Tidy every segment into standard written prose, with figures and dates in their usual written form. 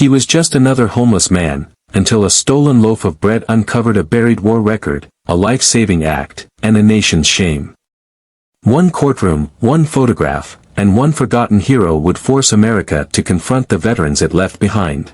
He was just another homeless man, until a stolen loaf of bread uncovered a buried war record, a life-saving act, and a nation's shame. One courtroom, one photograph, and one forgotten hero would force America to confront the veterans it left behind.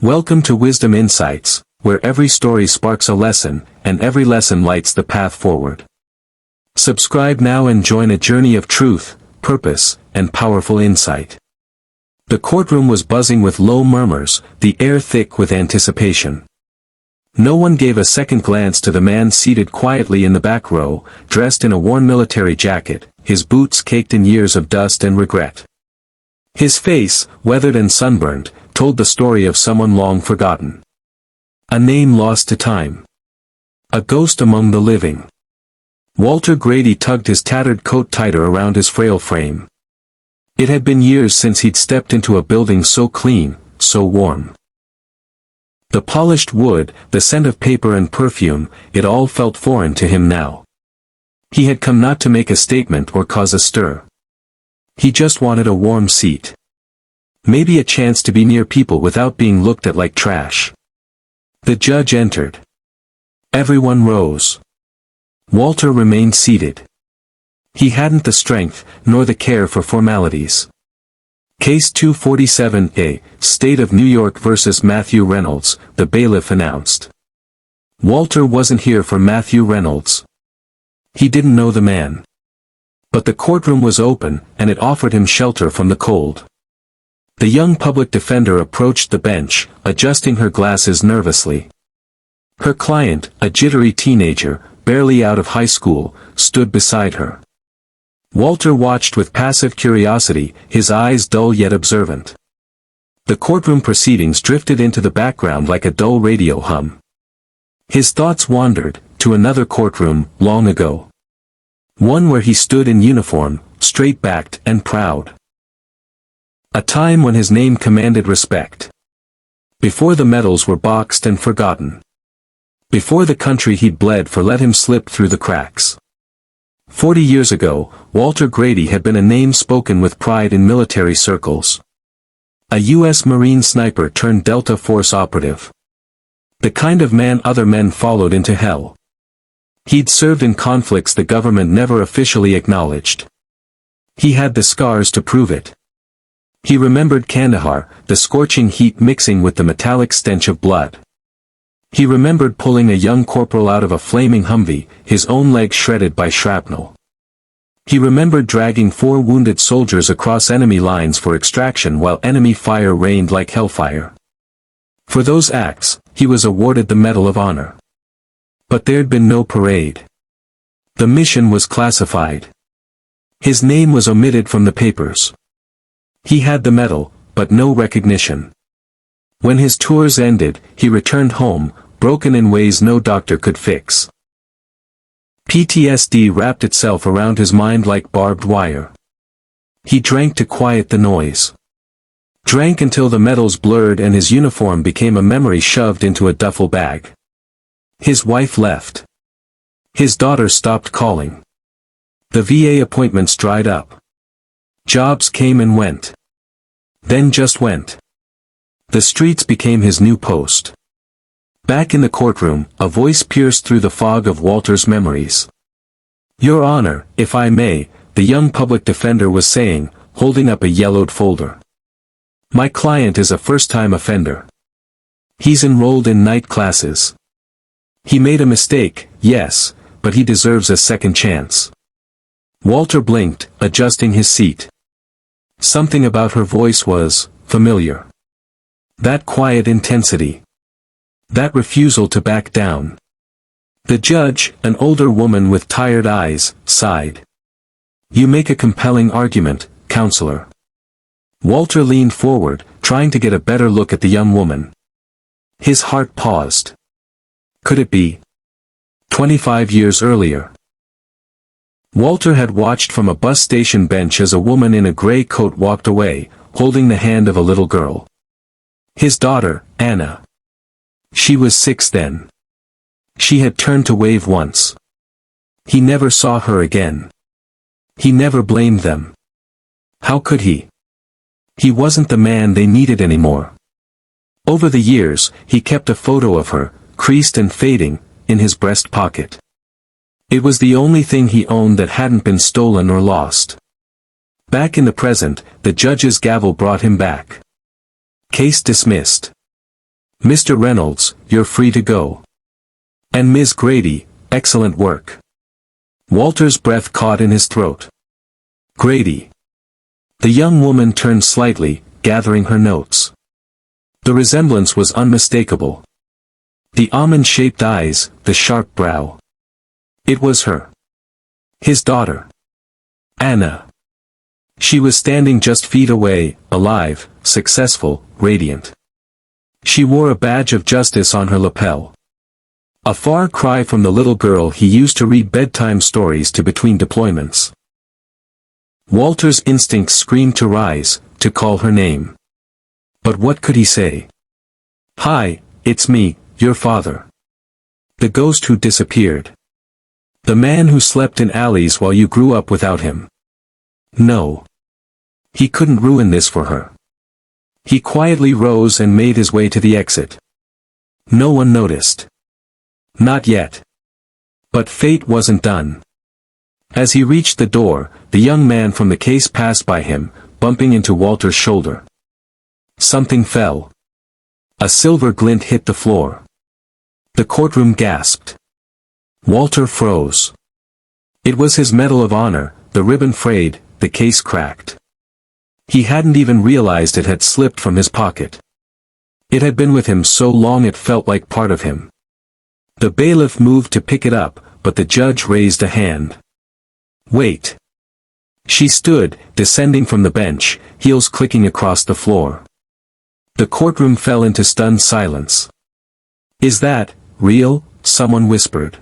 Welcome to Wisdom Insights, where every story sparks a lesson, and every lesson lights the path forward. Subscribe now and join a journey of truth, purpose, and powerful insight. The courtroom was buzzing with low murmurs, the air thick with anticipation. No one gave a second glance to the man seated quietly in the back row, dressed in a worn military jacket, his boots caked in years of dust and regret. His face, weathered and sunburned, told the story of someone long forgotten. A name lost to time. A ghost among the living. Walter Grady tugged his tattered coat tighter around his frail frame. It had been years since he'd stepped into a building so clean, so warm. The polished wood, the scent of paper and perfume, it all felt foreign to him now. He had come not to make a statement or cause a stir. He just wanted a warm seat. Maybe a chance to be near people without being looked at like trash. The judge entered. Everyone rose. Walter remained seated. He hadn't the strength, nor the care for formalities. Case 247A, State of New York vs. Matthew Reynolds, the bailiff announced. Walter wasn't here for Matthew Reynolds. He didn't know the man. But the courtroom was open, and it offered him shelter from the cold. The young public defender approached the bench, adjusting her glasses nervously. Her client, a jittery teenager, barely out of high school, stood beside her. Walter watched with passive curiosity, his eyes dull yet observant. The courtroom proceedings drifted into the background like a dull radio hum. His thoughts wandered, to another courtroom, long ago. One where he stood in uniform, straight-backed and proud. A time when his name commanded respect. Before the medals were boxed and forgotten. Before the country he'd bled for let him slip through the cracks. 40 years ago, Walter Grady had been a name spoken with pride in military circles. A U.S. Marine sniper turned Delta Force operative. The kind of man other men followed into hell. He'd served in conflicts the government never officially acknowledged. He had the scars to prove it. He remembered Kandahar, the scorching heat mixing with the metallic stench of blood. He remembered pulling a young corporal out of a flaming Humvee, his own leg shredded by shrapnel. He remembered dragging 4 wounded soldiers across enemy lines for extraction while enemy fire rained like hellfire. For those acts, he was awarded the Medal of Honor. But there'd been no parade. The mission was classified. His name was omitted from the papers. He had the medal, but no recognition. When his tours ended, he returned home, broken in ways no doctor could fix. PTSD wrapped itself around his mind like barbed wire. He drank to quiet the noise. Drank until the medals blurred and his uniform became a memory shoved into a duffel bag. His wife left. His daughter stopped calling. The VA appointments dried up. Jobs came and went. Then just went. The streets became his new post. Back in the courtroom, a voice pierced through the fog of Walter's memories. "Your Honor, if I may," the young public defender was saying, holding up a yellowed folder. "My client is a first-time offender. He's enrolled in night classes. He made a mistake, yes, but he deserves a second chance." Walter blinked, adjusting his seat. Something about her voice was familiar. That quiet intensity. That refusal to back down. The judge, an older woman with tired eyes, sighed. "You make a compelling argument, counselor." Walter leaned forward, trying to get a better look at the young woman. His heart paused. Could it be? 25 years earlier. Walter had watched from a bus station bench as a woman in a gray coat walked away, holding the hand of a little girl. His daughter, Anna. She was 6 then. She had turned to wave once. He never saw her again. He never blamed them. How could he? He wasn't the man they needed anymore. Over the years, he kept a photo of her, creased and fading, in his breast pocket. It was the only thing he owned that hadn't been stolen or lost. Back in the present, the judge's gavel brought him back. Case dismissed. Mr. Reynolds, you're free to go. And Ms. Grady, excellent work. Walter's breath caught in his throat. Grady. The young woman turned slightly, gathering her notes. The resemblance was unmistakable. The almond-shaped eyes, the sharp brow. It was her. His daughter. Anna. She was standing just feet away, alive, successful, radiant. She wore a badge of justice on her lapel. A far cry from the little girl he used to read bedtime stories to between deployments. Walter's instincts screamed to rise, to call her name. But what could he say? Hi, it's me, your father. The ghost who disappeared. The man who slept in alleys while you grew up without him. No. He couldn't ruin this for her. He quietly rose and made his way to the exit. No one noticed. Not yet. But fate wasn't done. As he reached the door, the young man from the case passed by him, bumping into Walter's shoulder. Something fell. A silver glint hit the floor. The courtroom gasped. Walter froze. It was his Medal of Honor, the ribbon frayed, the case cracked. He hadn't even realized it had slipped from his pocket. It had been with him so long it felt like part of him. The bailiff moved to pick it up, but the judge raised a hand. Wait. She stood, descending from the bench, heels clicking across the floor. The courtroom fell into stunned silence. Is that real? Someone whispered.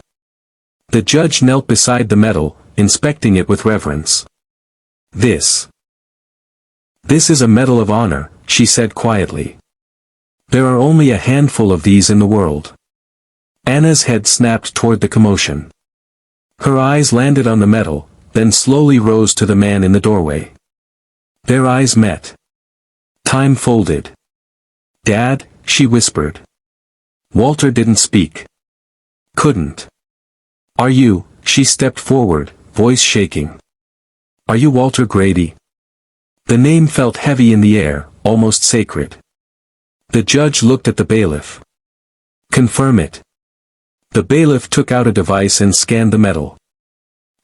The judge knelt beside the medal, inspecting it with reverence. This is a Medal of Honor, she said quietly. There are only a handful of these in the world. Anna's head snapped toward the commotion. Her eyes landed on the medal, then slowly rose to the man in the doorway. Their eyes met. Time folded. Dad, she whispered. Walter didn't speak. Couldn't. Are you? She stepped forward, voice shaking. Are you Walter Grady? The name felt heavy in the air, almost sacred. The judge looked at the bailiff. Confirm it. The bailiff took out a device and scanned the medal.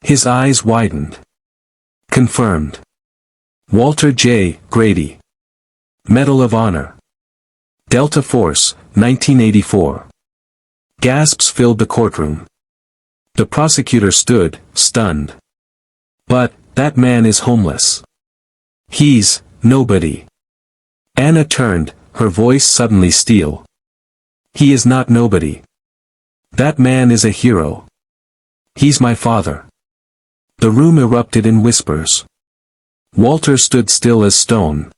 His eyes widened. Confirmed. Walter J. Grady. Medal of Honor. Delta Force, 1984. Gasps filled the courtroom. The prosecutor stood, stunned. But, that man is homeless. He's nobody. Anna turned, her voice suddenly steel. He is not nobody. That man is a hero. He's my father. The room erupted in whispers. Walter stood still as stone.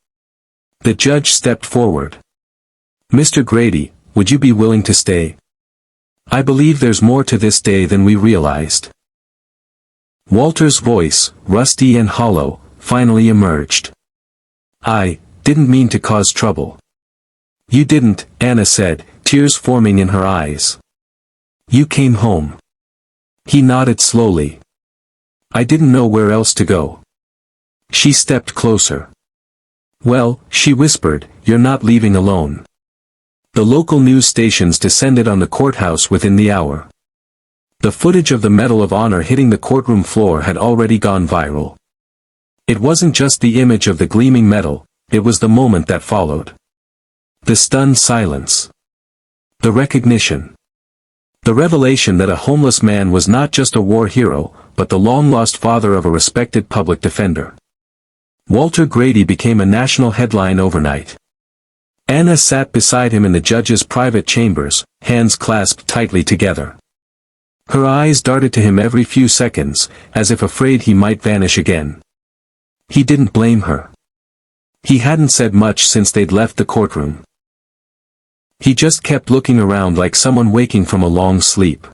The judge stepped forward. Mr. Grady, would you be willing to stay? I believe there's more to this day than we realized. Walter's voice, rusty and hollow, finally emerged. I didn't mean to cause trouble. You didn't, Anna said, tears forming in her eyes. You came home. He nodded slowly. I didn't know where else to go. She stepped closer. Well, she whispered, you're not leaving alone. The local news stations descended on the courthouse within the hour. The footage of the Medal of Honor hitting the courtroom floor had already gone viral. It wasn't just the image of the gleaming medal, it was the moment that followed. The stunned silence. The recognition. The revelation that a homeless man was not just a war hero, but the long-lost father of a respected public defender. Walter Grady became a national headline overnight. Anna sat beside him in the judge's private chambers, hands clasped tightly together. Her eyes darted to him every few seconds, as if afraid he might vanish again. He didn't blame her. He hadn't said much since they'd left the courtroom. He just kept looking around like someone waking from a long sleep.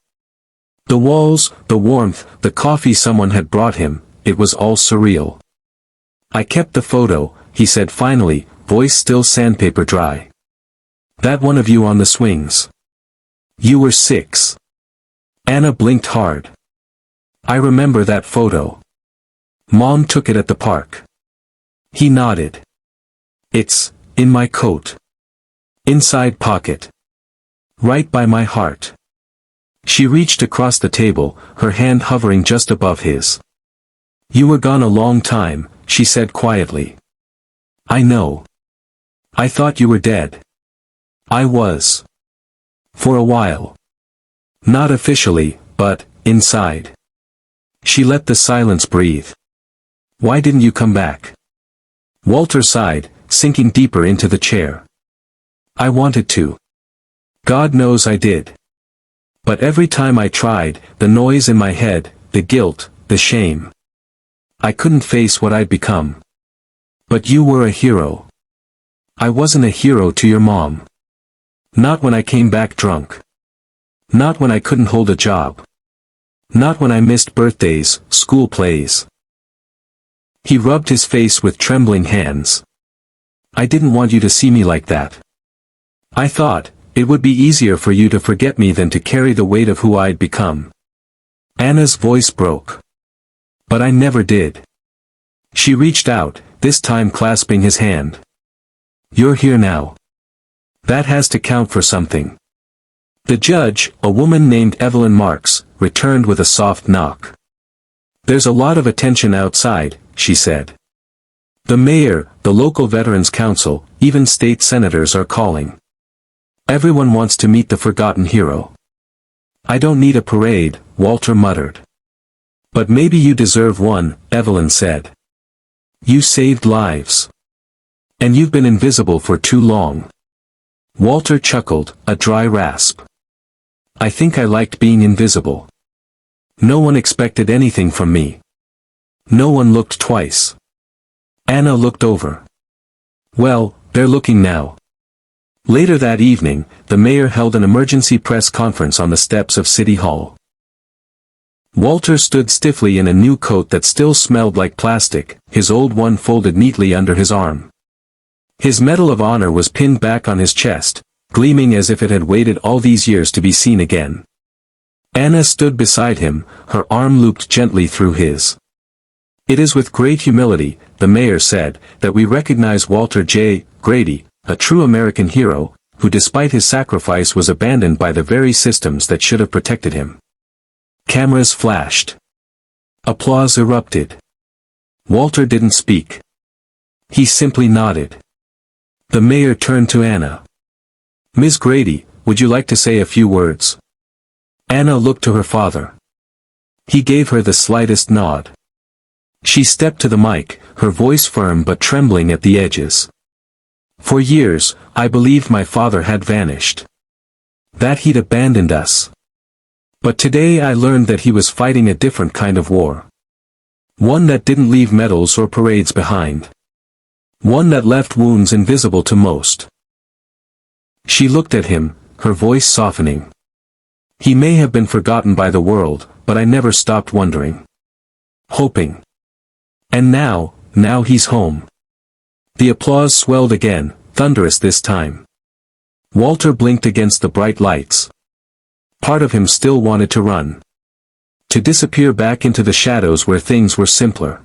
The walls, the warmth, the coffee someone had brought him, it was all surreal. I kept the photo, he said finally, voice still sandpaper dry. That one of you on the swings. You were 6. Anna blinked hard. I remember that photo. Mom took it at the park. He nodded. It's in my coat. Inside pocket. Right by my heart. She reached across the table, her hand hovering just above his. You were gone a long time, she said quietly. I know. I thought you were dead. I was. For a while. Not officially, but inside. She let the silence breathe. Why didn't you come back? Walter sighed, sinking deeper into the chair. I wanted to. God knows I did. But every time I tried, the noise in my head, the guilt, the shame. I couldn't face what I'd become. But you were a hero. I wasn't a hero to your mom. Not when I came back drunk. Not when I couldn't hold a job. Not when I missed birthdays, school plays. He rubbed his face with trembling hands. I didn't want you to see me like that. I thought, it would be easier for you to forget me than to carry the weight of who I'd become. Anna's voice broke. But I never did. She reached out, this time clasping his hand. You're here now. That has to count for something. The judge, a woman named Evelyn Marks, returned with a soft knock. There's a lot of attention outside, she said. The mayor, the local veterans council, even state senators are calling. Everyone wants to meet the forgotten hero. I don't need a parade, Walter muttered. But maybe you deserve one, Evelyn said. You saved lives. And you've been invisible for too long. Walter chuckled, a dry rasp. I think I liked being invisible. No one expected anything from me. No one looked twice. Anna looked over. Well, they're looking now. Later that evening, the mayor held an emergency press conference on the steps of City Hall. Walter stood stiffly in a new coat that still smelled like plastic, his old one folded neatly under his arm. His Medal of Honor was pinned back on his chest, gleaming as if it had waited all these years to be seen again. Anna stood beside him, her arm looped gently through his. It is with great humility, the mayor said, that we recognize Walter J. Grady, a true American hero, who despite his sacrifice was abandoned by the very systems that should have protected him. Cameras flashed. Applause erupted. Walter didn't speak. He simply nodded. The mayor turned to Anna. Ms. Grady, would you like to say a few words? Anna looked to her father. He gave her the slightest nod. She stepped to the mic, her voice firm but trembling at the edges. For years, I believed my father had vanished. That he'd abandoned us. But today I learned that he was fighting a different kind of war. One that didn't leave medals or parades behind. One that left wounds invisible to most. She looked at him, her voice softening. He may have been forgotten by the world, but I never stopped wondering. Hoping. And now he's home. The applause swelled again, thunderous this time. Walter blinked against the bright lights. Part of him still wanted to run. To disappear back into the shadows where things were simpler.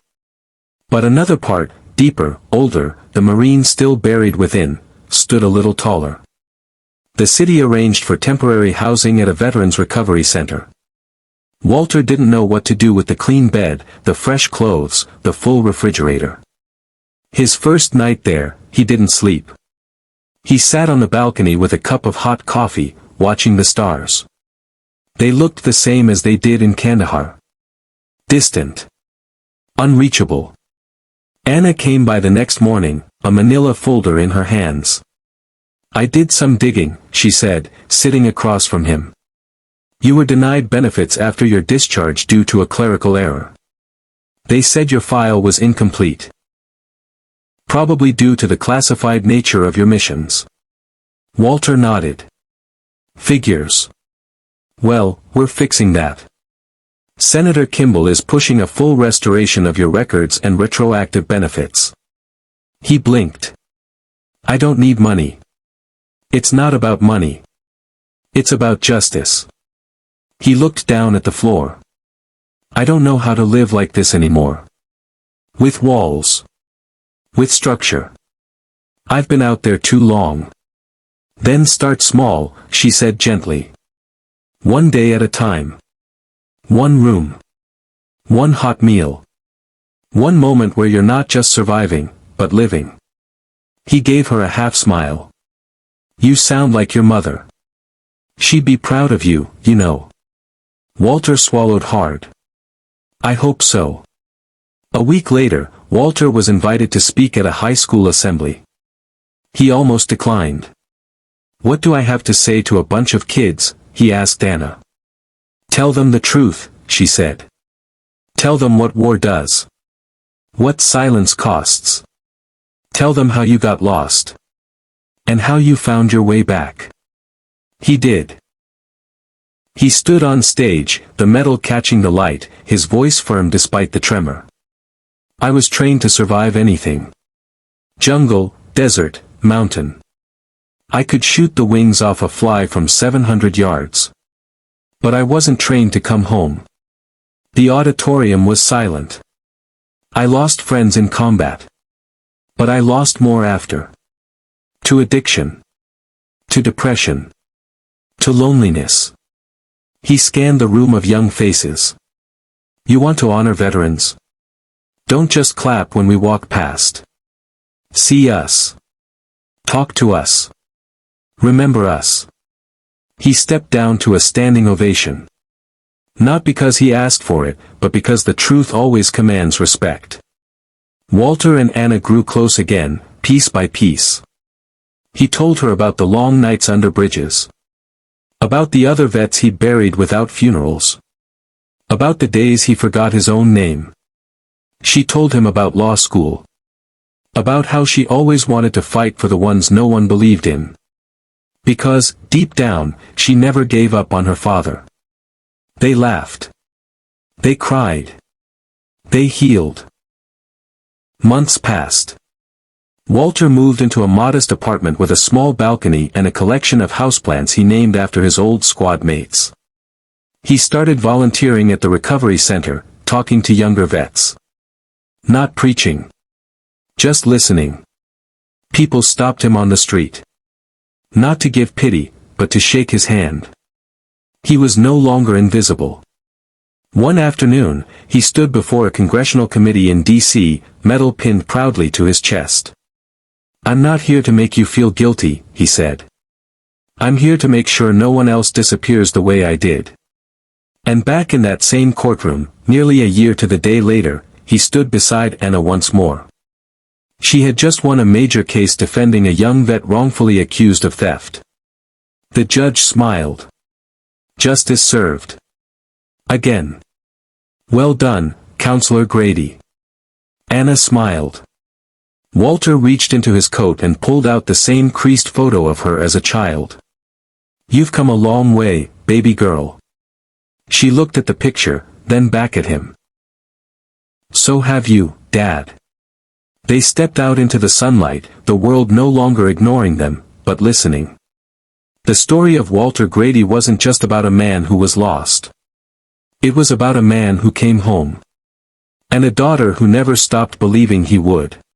But another part, deeper, older, the Marine still buried within, stood a little taller. The city arranged for temporary housing at a veterans recovery center. Walter didn't know what to do with the clean bed, the fresh clothes, the full refrigerator. His first night there, he didn't sleep. He sat on the balcony with a cup of hot coffee, watching the stars. They looked the same as they did in Kandahar. Distant. Unreachable. Anna came by the next morning, a manila folder in her hands. I did some digging, she said, sitting across from him. You were denied benefits after your discharge due to a clerical error. They said your file was incomplete. Probably due to the classified nature of your missions. Walter nodded. Figures. Well, we're fixing that. Senator Kimball is pushing a full restoration of your records and retroactive benefits. He blinked. I don't need money. It's not about money. It's about justice. He looked down at the floor. I don't know how to live like this anymore. With walls. With structure. I've been out there too long. Then start small, she said gently. One day at a time. One room. One hot meal. One moment where you're not just surviving, but living. He gave her a half smile. You sound like your mother. She'd be proud of you, you know. Walter swallowed hard. I hope so. A week later, Walter was invited to speak at a high school assembly. He almost declined. What do I have to say to a bunch of kids? He asked Anna. Tell them the truth, she said. Tell them what war does. What silence costs. Tell them how you got lost. And how you found your way back. He did. He stood on stage, the metal catching the light, his voice firm despite the tremor. I was trained to survive anything. Jungle, desert, mountain. I could shoot the wings off a fly from 700 yards. But I wasn't trained to come home. The auditorium was silent. I lost friends in combat. But I lost more after. To addiction. To depression. To loneliness. He scanned the room of young faces. You want to honor veterans? Don't just clap when we walk past. See us. Talk to us. Remember us. He stepped down to a standing ovation. Not because he asked for it, but because the truth always commands respect. Walter and Anna grew close again, piece by piece. He told her about the long nights under bridges. About the other vets he'd buried without funerals. About the days he forgot his own name. She told him about law school. About how she always wanted to fight for the ones no one believed in. Because, deep down, she never gave up on her father. They laughed. They cried. They healed. Months passed. Walter moved into a modest apartment with a small balcony and a collection of houseplants he named after his old squad mates. He started volunteering at the recovery center, talking to younger vets. Not preaching. Just listening. People stopped him on the street. Not to give pity, but to shake his hand. He was no longer invisible. One afternoon, he stood before a congressional committee in D.C., medal pinned proudly to his chest. I'm not here to make you feel guilty, he said. I'm here to make sure no one else disappears the way I did. And back in that same courtroom, nearly a year to the day later, he stood beside Anna once more. She had just won a major case defending a young vet wrongfully accused of theft. The judge smiled. Justice served. Again. Well done, Counselor Grady. Anna smiled. Walter reached into his coat and pulled out the same creased photo of her as a child. You've come a long way, baby girl. She looked at the picture, then back at him. So have you, Dad. They stepped out into the sunlight, the world no longer ignoring them, but listening. The story of Walter Grady wasn't just about a man who was lost. It was about a man who came home. And a daughter who never stopped believing he would.